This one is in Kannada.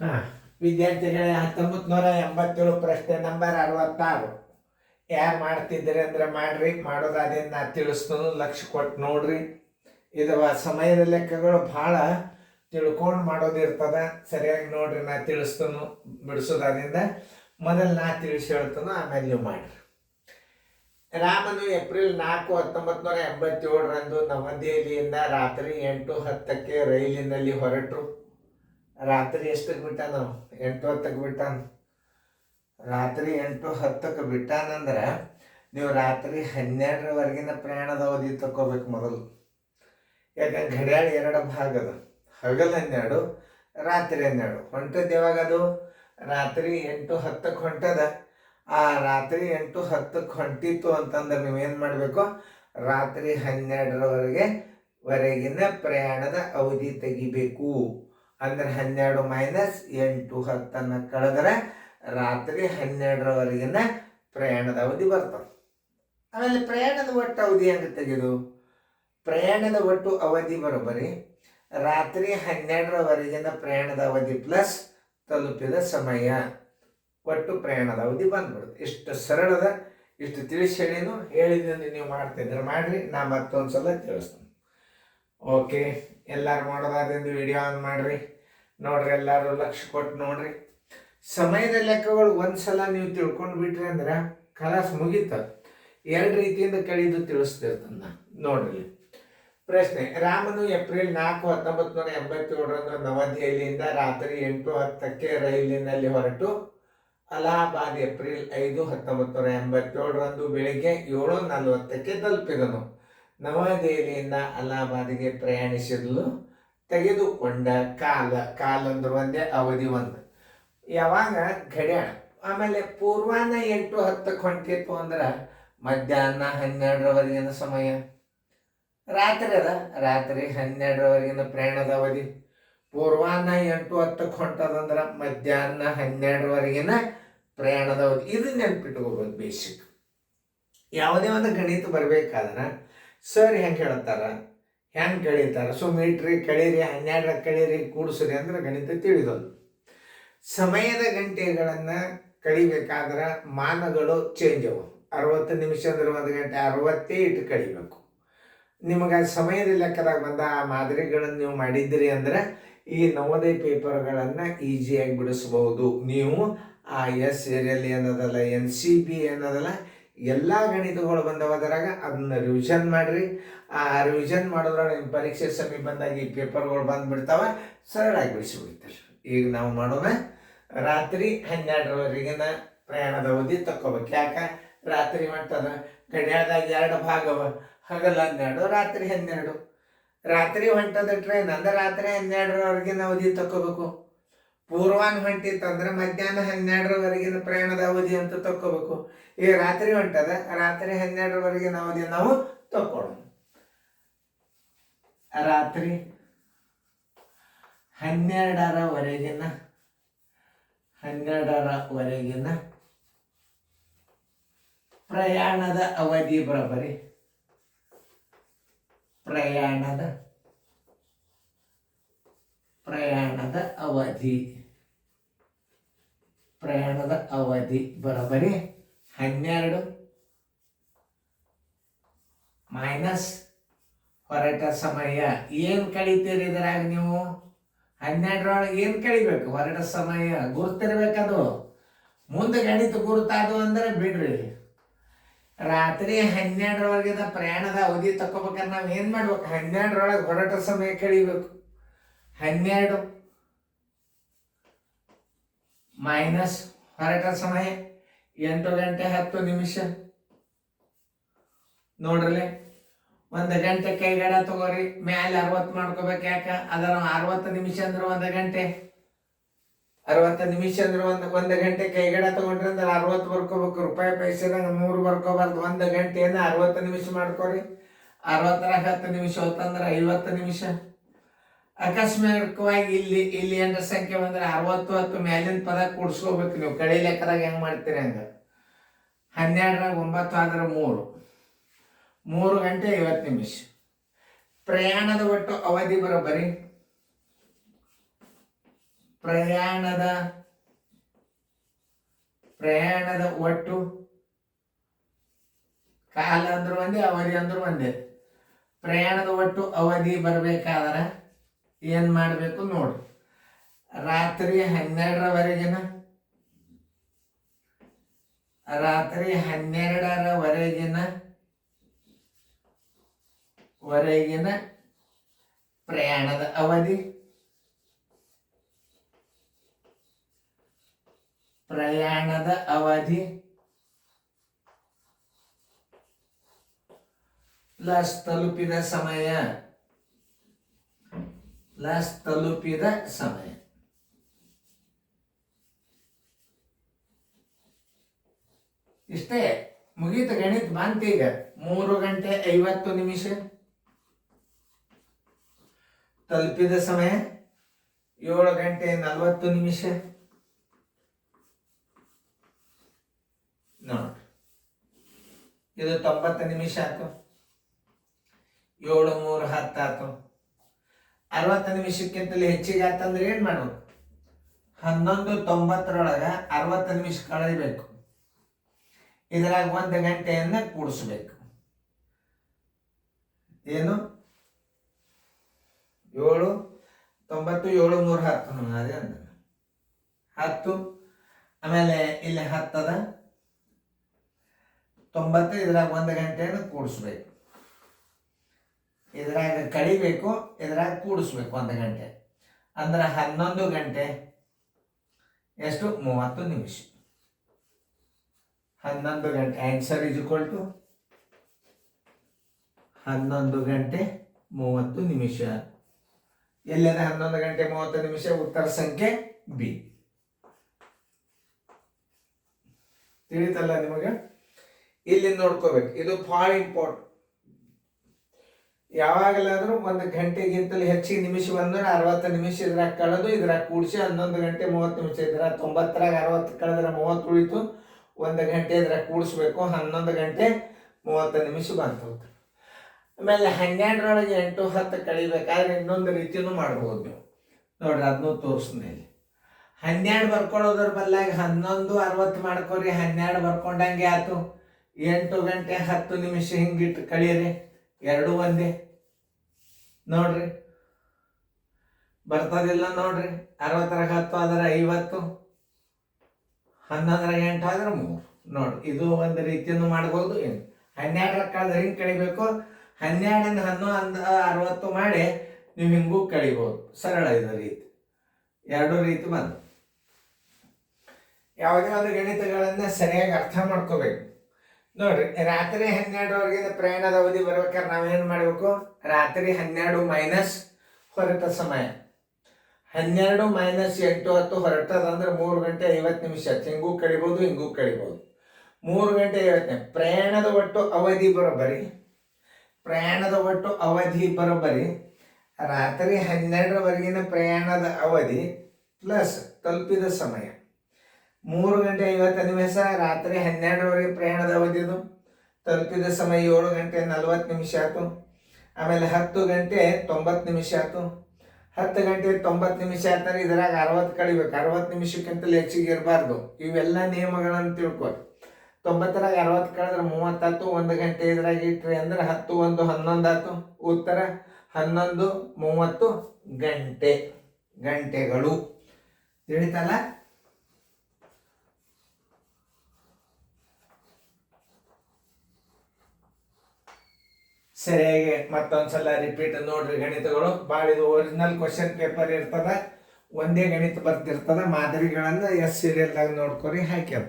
ಹಾಂ, ವಿದ್ಯಾರ್ಥಿಗಳೇ, 1987 ಪ್ರಶ್ನೆ ನಂಬರ್ 66. ಯಾರು ಮಾಡ್ತಿದ್ದೀರಿ ಅಂದ್ರೆ ಮಾಡ್ರಿ, ಮಾಡೋದಾದಿಂದ ನಾ ತಿಳಿಸ್ತು, ಲಕ್ಷ ಕೊಟ್ಟು ನೋಡ್ರಿ. ಇದು ಸಮಯದ ಲೆಕ್ಕಗಳು ಭಾಳ ತಿಳ್ಕೊಂಡು ಮಾಡೋದಿರ್ತದ. ಸರಿಯಾಗಿ ನೋಡ್ರಿ, ನಾ ತಿಳಿಸ್ತನು ಬಿಡಿಸೋದಾದಿಂದ ಮೊದಲು ನಾ ತಿಳಿಸಿ ಹೇಳ್ತಾನು, ಆಮೇಲೆ ನೀವು ಮಾಡ್ರಿ. ರಾಮನು ಏಪ್ರಿಲ್ 4, 1987ರಂದು ನವದೆಹಲಿಯಿಂದ ರಾತ್ರಿ 8:10 ರೈಲಿನಲ್ಲಿ ಹೊರಟರು. ರಾತ್ರಿ ಎಷ್ಟಕ್ಕೆ ಬಿಟ್ಟಾನ? 8:10 ಬಿಟ್ಟಾನ. ರಾತ್ರಿ 8:10 ಬಿಟ್ಟಾನಂದ್ರೆ ನೀವು ರಾತ್ರಿ 12ರವರೆಗಿನ ಪ್ರಯಾಣದ ಅವಧಿ ತಗೋಬೇಕು ಮೊದಲು. ಯಾಕಂದ್ರೆ ಗಡಿಯಾಳ 2 ಭಾಗ ಅದ, ಹಗಲು 12, ರಾತ್ರಿ 12. ಹೊಂಟದ್ದು ಯಾವಾಗದು? ರಾತ್ರಿ 8:10 ಹೊಂಟದ. ಆ ರಾತ್ರಿ 8:10 ಹೊಂಟಿತ್ತು ಅಂತಂದ್ರೆ ನೀವೇನು ಮಾಡಬೇಕು? ರಾತ್ರಿ 12ರವರೆಗಿನ ಪ್ರಯಾಣದ ಅವಧಿ ತೆಗಿಬೇಕು. ಅಂದ್ರೆ 12 - 8 10 ಕಳೆದ್ರೆ ರಾತ್ರಿ 12ರವರೆಗಿನ ಪ್ರಯಾಣದ ಅವಧಿ ಬರ್ತದೆ. ಆಮೇಲೆ ಪ್ರಯಾಣದ ಒಟ್ಟು ಅವಧಿ ಹೆಂಗೆ ತೆಗೆದು? ಪ್ರಯಾಣದ ಒಟ್ಟು ಅವಧಿ ಬರೋಬ್ಬರಿ ರಾತ್ರಿ 12ರವರೆಗಿನ ಪ್ರಯಾಣದ ಅವಧಿ ಪ್ಲಸ್ ತಲುಪಿದ ಸಮಯ, ಒಟ್ಟು ಪ್ರಯಾಣದ ಅವಧಿ ಬಂದ್ಬಿಡುತ್ತೆ. ಇಷ್ಟು ಸರಳದ, ಇಷ್ಟು ತಿಳಿಸಿ ಹೇಳಿದ್ರೆ ನೀವು ಮಾಡ್ತಿದ್ರೆ ಮಾಡ್ರಿ, ನಾ ಮತ್ತೊಂದು ಸಲ ತಿಳಿಸ್ತೀನಿ. ಓಕೆ, ಎಲ್ಲರೂ ಮಾಡೋದಾದ್ರಿಂದ ವಿಡಿಯೋ ಆನ್ ಮಾಡ್ರಿ, ನೋಡ್ರಿ, ಎಲ್ಲರೂ ಲಕ್ಷ ಕೊಟ್ಟು ನೋಡ್ರಿ. ಸಮಯದ ಲೆಕ್ಕಗಳು ಒಂದ್ಸಲ ನೀವು ತಿಳ್ಕೊಂಡು ಬಿಟ್ರಿ ಅಂದ್ರೆ ಕಲಾಸ್ ಮುಗೀತ. 2 ರೀತಿಯಿಂದ ಕಳೆದು ತಿಳಿಸ್ತಿರ್ತಂದ. ನೋಡ್ರಿ ಪ್ರಶ್ನೆ. ರಾಮನು ಏಪ್ರಿಲ್ 4, 1987ರಂದು ನವದೆಹಲಿಯಿಂದ ರಾತ್ರಿ 8:10 ರೈಲಿನಲ್ಲಿ ಹೊರಟು ಅಲಹಾಬಾದ್ ಏಪ್ರಿಲ್ 5, 1987ರಂದು ಬೆಳಿಗ್ಗೆ 7:40 ತಲುಪಿದನು. ನವದೆಹಲಿಯಿಂದ ಅಲಹಾಬಾದ್ಗೆ ಪ್ರಯಾಣಿಸಲು ತೆಗೆದುಕೊಂಡ ಕಾಲ ಅಂದ್ರೆ ಒಂದೇ, ಅವಧಿ 1. ಯಾವಾಗ? ಗಡಿಯಾಳ. ಆಮೇಲೆ ಪೂರ್ವಾಹ್ನ 8:10 ಹೊಂಟಿತ್ತು ಅಂದ್ರೆ ಮಧ್ಯಾಹ್ನ 12ರವರೆಗಿನ ಸಮಯ. ರಾತ್ರಿ ಅದ, ರಾತ್ರಿ 12ರವರೆಗಿನ ಪ್ರಯಾಣದ ಅವಧಿ. ಪೂರ್ವಾಹ್ನ 8:10 ಹೊಂಟದಂದ್ರೆ ಮಧ್ಯಾಹ್ನ 12ರವರೆಗಿನ ಪ್ರಯಾಣದ ಅವಧಿ. ಇದು ನೆನ್ಪಿಟ್ಕೋಬೋದು ಬೇಸಿಕ್. ಯಾವುದೇ ಒಂದು ಗಣಿತ ಬರಬೇಕಾದ್ರೆ ಸರ್ ಹೆಂಗೆ ಹೇಳ್ತಾರ, ಹೆಂಗೆ ಕಳೀತಾರ? ಸೊ ಮೀಟ್ರಿ ಕಳೀರಿ, 12 ಕಳೀರಿ, ಕೂಡಿಸ್ರಿ ಅಂದ್ರೆ ಗಣಿತ ತಿಳಿದೋದು. ಸಮಯದ ಗಂಟೆಗಳನ್ನು ಕಳಿಬೇಕಾದ್ರೆ ಮಾನಗಳು ಚೇಂಜ್ ಅವು. 60 ನಿಮಿಷ ಅಂದ್ರೆ 1 ಗಂಟೆ, 60 ಇಟ್ಟು ಕಳಿಬೇಕು. ನಿಮಗೆ ಸಮಯದ ಲೆಕ್ಕದಾಗ ಬಂದ ಆ ಮಾದರಿಗಳನ್ನು ನೀವು ಮಾಡಿದ್ದೀರಿ ಅಂದ್ರೆ ಈ ನವೋದಯ ಪೇಪರ್ಗಳನ್ನು ಈಸಿಯಾಗಿ ಬಿಡಿಸ್ಬೋದು. ನೀವು ಆ SL ಏನದಲ್ಲ, NCB ಏನದಲ್ಲ, ಎಲ್ಲ ಗಣಿತಗಳು ಬಂದವದ್ರಾಗ ಅದನ್ನ ರಿವಿಷನ್ ಮಾಡಿರಿ. ಆ ರಿವಿಷನ್ ಮಾಡಿದ್ರಾಗ ನಿಮ್ಮ ಪರೀಕ್ಷೆ ಸಮೀಪ ಬಂದಾಗ ಈ ಪೇಪರ್ಗಳು ಬಂದುಬಿಡ್ತಾವೆ, ಸರಳಾಗಿ ಬಿಡಿಸ್ಬಿಡ್ತಾರೆ. ಈಗ ನಾವು ಮಾಡೋಣ, ರಾತ್ರಿ 12ರವರೆಗಿನ ಪ್ರಯಾಣದ ಅವಧಿ ತಕ್ಕೋಬೇಕು. ಯಾಕೆ? ರಾತ್ರಿ ಹೊಂಟದ, ಗಡಿಯಾಳದಾಗ 2 ಭಾಗವ, ಹಗಲು 12, ರಾತ್ರಿ 12. ರಾತ್ರಿ ಹೊಂಟದ ಟ್ರೈನ್ ಅಂದ್ರೆ ರಾತ್ರಿ 12ರವರೆಗಿನ ಅವಧಿ ತಕ್ಕೋಬೇಕು. ಪೂರ್ವಾಹ್ನ ಹೊಂಟಿತ್ತಂದ್ರೆ ಮಧ್ಯಾಹ್ನ 12ರವರೆಗಿನ ಪ್ರಯಾಣದ ಅವಧಿ ಅಂತ ತಕ್ಕೋಬೇಕು. ಈಗ ರಾತ್ರಿ ಹೊಂಟದ, ರಾತ್ರಿ 12ರವರೆಗಿನ ಅವಧಿ ನಾವು ತಕ್ಕೊಳ್ಳೋಣ. ರಾತ್ರಿ 12ರವರೆಗಿನ ಪ್ರಯಾಣದ ಅವಧಿ ಬರೋಬ್ಬರಿ ಪ್ರಯಾಣದ ಅವಧಿ ಬರೋಬ್ಬರಿ 12 ಮೈನಸ್ ಹೊರಟ ಸಮಯ. ಏನು ಕಳೀತೀರಿ ಇದರಾಗ ನೀವು? 12ರೊಳಗೆ ಏನು ಕಳಿಬೇಕು? ಹೊರಟ ಸಮಯ ಗುರುತಿರ್ಬೇಕದು. ಮುಂದೆ ಗಣಿತ ಗುರುತಾದು ಅಂದ್ರೆ ಬಿಡ್ರಿ. ರಾತ್ರಿ 12ರವರೆಗಿನ ಪ್ರಯಾಣದ ಅವಧಿ ತಗೋಬೇಕಾದ್ರೆ ನಾವು ಏನು ಮಾಡ್ಬೇಕು? 12ರೊಳಗೆ ಹೊರಟ ಸಮಯ ಕಳಿಬೇಕು. 12 ಮೈನಸ್ ಹೊರಟ ಸಮಯ 8 ಗಂಟೆ 10 ನಿಮಿಷ. ನೋಡ್ರಿ, 1 ಗಂಟೆ ಕೈಗಡ ತಗೋರಿ, ಮ್ಯಾಲೆ 60 ಮಾಡ್ಕೋಬೇಕು. ಯಾಕೆ? ಅದರ 60 ನಿಮಿಷ ಅಂದ್ರೆ 1 ಗಂಟೆ. 60 ನಿಮಿಷ ಅಂದ್ರೆ 1 ಗಂಟೆ ಕೈಗಡ ತಗೊಂಡ್ರೆ ಅಂದ್ರೆ 60 ಬರ್ಕೋಬೇಕು. ರೂಪಾಯಿ ಪೈಸೆದಾಗ 100 ಬರ್ಕೋಬಾರ್ದು. 1 ಗಂಟೆಯನ್ನು 60 ನಿಮಿಷ ಮಾಡ್ಕೊರಿ. 60ರಾಗ 10 ನಿಮಿಷ ಹೋತಂದ್ರೆ 50 ನಿಮಿಷ. ಅಕಸ್ಮಾತ್ವಾಗಿ ಇಲ್ಲಿ ಏನ್ರ ಸಂಖ್ಯೆ ಬಂದ್ರೆ 60 10 ಮ್ಯಾಲಿನ ಪದ ಕೂಡಿಸ್ಕೋಬೇಕು ನೀವು. ಕಡೆ ಲೆಕ್ಕದಾಗ ಹೆಂಗೆ ಮಾಡ್ತೀರಿ ಹಂಗೆ. 12ರಾಗ 9 ಆದ್ರೆ 3 ಗಂಟೆ 50 ನಿಮಿಷ. ಪ್ರಯಾಣದ ಒಟ್ಟು ಅವಧಿ ಬರೋಬ್ಬರಿ ಪ್ರಯಾಣದ ಒಟ್ಟು ಕಾಲ ಅಂದ್ರೂ ಒಂದೇ, ಅವಧಿ ಅಂದ್ರೂ ಒಂದೇ. ಪ್ರಯಾಣದ ಒಟ್ಟು ಅವಧಿ ಬರಬೇಕಾದ್ರೆ ಏನು ಮಾಡಬೇಕು ನೋಡ್ರಿ. ರಾತ್ರಿ 12ರವರೆಗಿನ ಪ್ರಯಾಣದ ಅವಧಿ ಪ್ಲಸ್ ತಲುಪಿದ ಸಮಯ. ಇಷ್ಟೇ ಮುಗೀತು ಗಣಿತ. ಬಂತು ಈಗ 3:50 ತಲುಪಿದ ಸಮಯ 7:40. ನೋಡಿ, ಇದು 90 ನಿಮಿಷ ಆಯ್ತು. 7 3 10 ಆಯ್ತು. 60 ನಿಮಿಷಕ್ಕಿಂತಲೂ ಹೆಚ್ಚಿಗೆ ಆತಂದ್ರೆ ಏನ್ ಮಾಡ್ಬೇಕು? 11:90 60 ನಿಮಿಷ ಕಳೆಯಬೇಕು. ಇದರಾಗ 1 ಗಂಟೆಯನ್ನ ಕೂಡಿಸ್ಬೇಕು. ಏನು 7 90 7 3 10 ಅದೇ ಅಂದ 10. ಆಮೇಲೆ ಇಲ್ಲಿ 10 ಅದ 90. ಇದ್ರಾಗ 1 ಗಂಟೆಯನ್ನು ಕೂಡಿಸ್ಬೇಕು. ಇದ್ರಾಗ ಕಡಿಬೇಕು, ಇದ್ರಾಗ ಕೂಡಿಸ್ಬೇಕು 1 ಗಂಟೆ. ಅಂದ್ರೆ 11 ಗಂಟೆ ಎಷ್ಟು? 30 ನಿಮಿಷ. 11 ಗಂಟೆ. ಆನ್ಸರ್ ಇಸ್ ಈಕ್ವಲ್ ಟು 11 ಗಂಟೆ 30 ನಿಮಿಷ. ಎಲ್ಲದ 11 ಗಂಟೆ 30 ನಿಮಿಷ? ಉತ್ತರ ಸಂಖ್ಯೆ ಬಿ. ತಿಳಿತಲ್ಲ ನಿಮಗೆ? ಇಲ್ಲಿ ನೋಡ್ಕೋಬೇಕು, ಇದು ಭಾಳ ಇಂಪಾರ್ಟೆಂಟ್. ಯಾವಾಗಲಾದ್ರೂ 1 ಗಂಟೆಗಿಂತಲೂ ಹೆಚ್ಚಿಗೆ ನಿಮಿಷ ಬಂದ್ರೆ 60 ನಿಮಿಷ ಇದ್ರಾಗ ಕಳೆದು ಇದ್ರಾಗ ಕೂಡಿಸಿ 11 ಗಂಟೆ 30 ನಿಮಿಷ. ಇದ್ರಾಗ 90ರಾಗ 60 ಕಳೆದ್ರೆ 30 ಉಳಿತು. 1 ಗಂಟೆ ಇದ್ರಾಗ ಕೂಡಿಸ್ಬೇಕು. 11 ಗಂಟೆ 30 ನಿಮಿಷ ಬಂತು. ಆಮೇಲೆ 12ರೊಳಗೆ 8 10 ಕಳಿಬೇಕಾದ್ರೆ ಇನ್ನೊಂದು ರೀತಿಯೂ ಮಾಡ್ಬೋದು ನೀವು. ನೋಡ್ರಿ, ಅದನ್ನೂ ತೋರಿಸ್ತೀನಿ. 12 ಬರ್ಕೊಳ್ಳೋದ್ರ ಬದಲಾಗಿ 11 60 ಮಾಡ್ಕೊರಿ. 12 ಬರ್ಕೊಂಡಂಗೆ ಆಯ್ತು. 8 ಗಂಟೆ 10 ನಿಮಿಷ ಹಿಂಗಿಟ್ಟು ಕಳೀರಿ. 2 ಒಂದೇ. ನೋಡ್ರಿ ಬರ್ತದಿಲ್ಲ ನೋಡ್ರಿ. 60ರಾಗ 10 ಆದ್ರೆ 50, 11ರಾಗ 8 ಆದ್ರೆ 3. ನೋಡ್ರಿ, ಇದು ಒಂದು ರೀತಿಯನ್ನು ಮಾಡ್ಬೋದು. ಏನು 12ರಾಗ ಕಳೆದ್ರೆ ಹಿಂಗೆ ಕಳಿಬೇಕು. 12 11 60 ಮಾಡಿ ನೀವು ಹಿಂಗೂ ಕಳಿಬೋದು. ಸರಳ ಇದು ರೀತಿ. 2 ರೀತಿ ಬಂದು ಯಾವುದೇ ಒಂದು ಗಣಿತಗಳನ್ನ ಸರಿಯಾಗಿ ಅರ್ಥ ಮಾಡ್ಕೋಬೇಕು. ನೋಡ್ರಿ, ರಾತ್ರಿ 12ರವರೆಗಿನ ಪ್ರಯಾಣದ ಅವಧಿ ಬರ್ಬೇಕಾದ್ರೆ ನಾವೇನು ಮಾಡಬೇಕು? ರಾತ್ರಿ 12 ಮೈನಸ್ ಹೊರಟ ಸಮಯ. 12 ಮೈನಸ್ 8 10 ಹೊರಟದ ಅಂದ್ರೆ 3 ಗಂಟೆ 50 ನಿಮಿಷ. ಹಿಂಗೂ ಕಳಿಬೋದು, ಹಿಂಗೂ ಕಳಿಬೋದು. 3 ಗಂಟೆ 50. ಪ್ರಯಾಣದ ಒಟ್ಟು ಅವಧಿ ಬರೋಬ್ಬರಿ ರಾತ್ರಿ 12ರವರೆಗಿನ ಪ್ರಯಾಣದ ಅವಧಿ ಪ್ಲಸ್ ತಲುಪಿದ ಸಮಯ. 3 ಗಂಟೆ 50 ನಿಮಿಷ ರಾತ್ರಿ 12ರವರೆಗೆ ಪ್ರಯಾಣದ ಅವಧಿದು. ತಲುಪಿದ ಸಮಯ 7 ಗಂಟೆ 40 ನಿಮಿಷ ಆಯ್ತು. ಆಮೇಲೆ 10 ಗಂಟೆ 90 ನಿಮಿಷ ಆಯ್ತು. 10 ಗಂಟೆ 90 ನಿಮಿಷ ಆಯ್ತಾರೆ. ಇದ್ರಾಗ 60 ಕಳಿಬೇಕು. 60 ನಿಮಿಷಕ್ಕಿಂತಲೂ ಹೆಚ್ಚಿಗೆ ಇರಬಾರ್ದು. ಇವೆಲ್ಲ ನಿಯಮಗಳನ್ನು ತಿಳ್ಕೊರಿ. 90ರಾಗ 60 ಕಳೆದ್ರೆ 30 ಆಯ್ತು. 1 ಗಂಟೆ ಇದ್ರಾಗ ಇಟ್ರಿ ಅಂದ್ರೆ 10 1 11 ಆಯ್ತು. ಉತ್ತರ 11 30 ಗಂಟೆಗಳು. ತಿಳಿತಲ್ಲ? ಸರಿಯಾಗಿ ಮತ್ತೊಂದ್ಸಲ ರಿಪೀಟ್ ನೋಡ್ರಿ. ಗಣಿತಗಳು ಭಾಳ ಇದು ಒರಿಜಿನಲ್ ಕ್ವಶನ್ ಪೇಪರ್ ಇರ್ತದ. ಒಂದೇ ಗಣಿತ ಬರ್ತಿರ್ತದ. ಮಾದರಿಗಳನ್ನ ಎಸ್ ಸೀರಿಯಲ್ದಾಗ ನೋಡ್ಕೊರಿ, ಹಾಕ್ಯಾರ.